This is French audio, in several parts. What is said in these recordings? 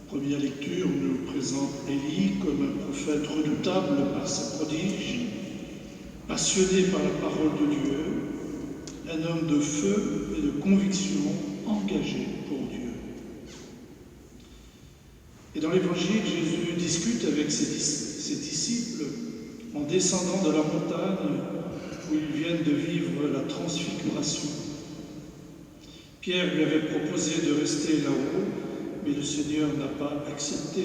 Première lecture nous présente Élie comme un prophète redoutable par ses prodiges, passionné par la parole de Dieu, un homme de feu et de conviction, engagé pour Dieu. Et dans l'Évangile, Jésus discute avec ses disciples en descendant de la montagne où ils viennent de vivre la transfiguration. Pierre lui avait proposé de rester là-haut, mais le Seigneur n'a pas accepté.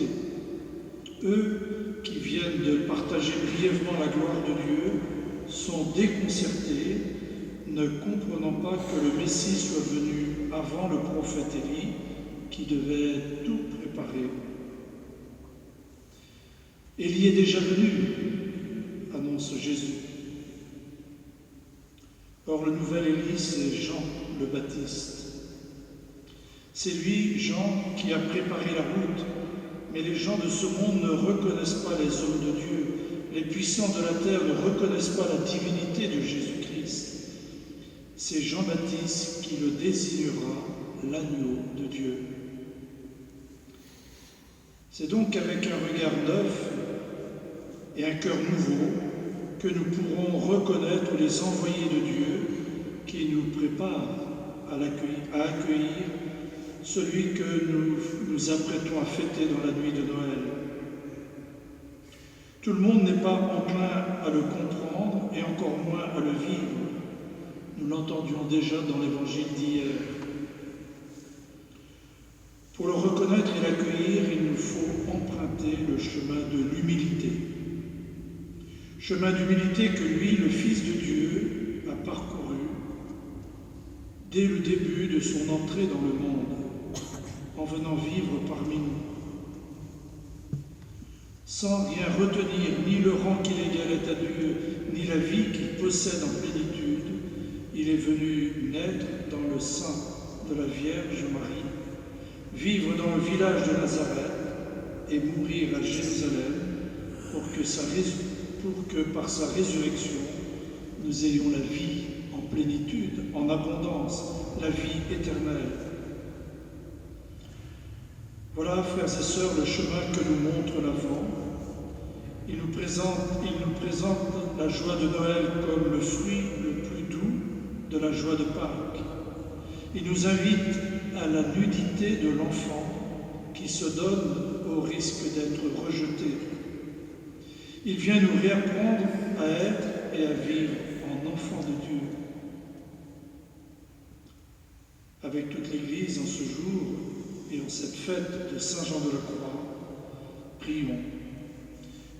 Eux, qui viennent de partager brièvement la gloire de Dieu, sont déconcertés, ne comprenant pas que le Messie soit venu avant le prophète Élie, qui devait tout préparer. Élie est déjà venu, annonce Jésus. Or, le nouvel Élie, c'est Jean le Baptiste. C'est lui, Jean, qui a préparé la route, mais les gens de ce monde ne reconnaissent pas les hommes de Dieu. Les puissants de la terre ne reconnaissent pas la divinité de Jésus-Christ. C'est Jean-Baptiste qui le désignera l'agneau de Dieu. C'est donc avec un regard neuf et un cœur nouveau que nous pourrons reconnaître les envoyés de Dieu qui nous préparent à accueillir celui que nous nous apprêtons à fêter dans la nuit de Noël. Tout le monde n'est pas enclin à le comprendre et encore moins à le vivre. Nous l'entendions déjà dans l'évangile d'hier. Pour le reconnaître et l'accueillir, il nous faut emprunter le chemin de l'humilité. Chemin d'humilité que lui, le Fils de Dieu, a parcouru dès le début de son entrée dans le monde, en venant vivre parmi nous. Sans rien retenir, ni le rang qu'il égalait à Dieu, ni la vie qu'il possède en plénitude, il est venu naître dans le sein de la Vierge Marie, vivre dans le village de Nazareth et mourir à Jérusalem pour que par sa résurrection, nous ayons la vie en plénitude, en abondance, la vie éternelle. Voilà, frères et sœurs, le chemin que nous montre l'Avent. Il nous présente la joie de Noël comme le fruit le plus doux de la joie de Pâques. Il nous invite à la nudité de l'enfant qui se donne au risque d'être rejeté. Il vient nous réapprendre à être et à vivre en enfant de Dieu. Avec toute l'Église en ce jour et en cette fête de Saint Jean de la Croix, prions.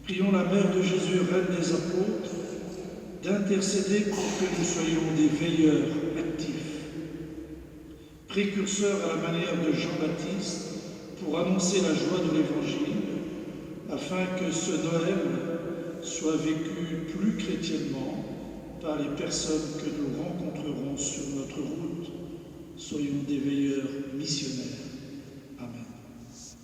Prions la Mère de Jésus, Reine des Apôtres, d'intercéder pour que nous soyons des veilleurs actifs, précurseurs à la manière de Jean-Baptiste pour annoncer la joie de l'Évangile, afin que ce Noël soit vécu plus chrétiennement par les personnes que nous rencontrerons sur notre route. Soyons des veilleurs missionnaires.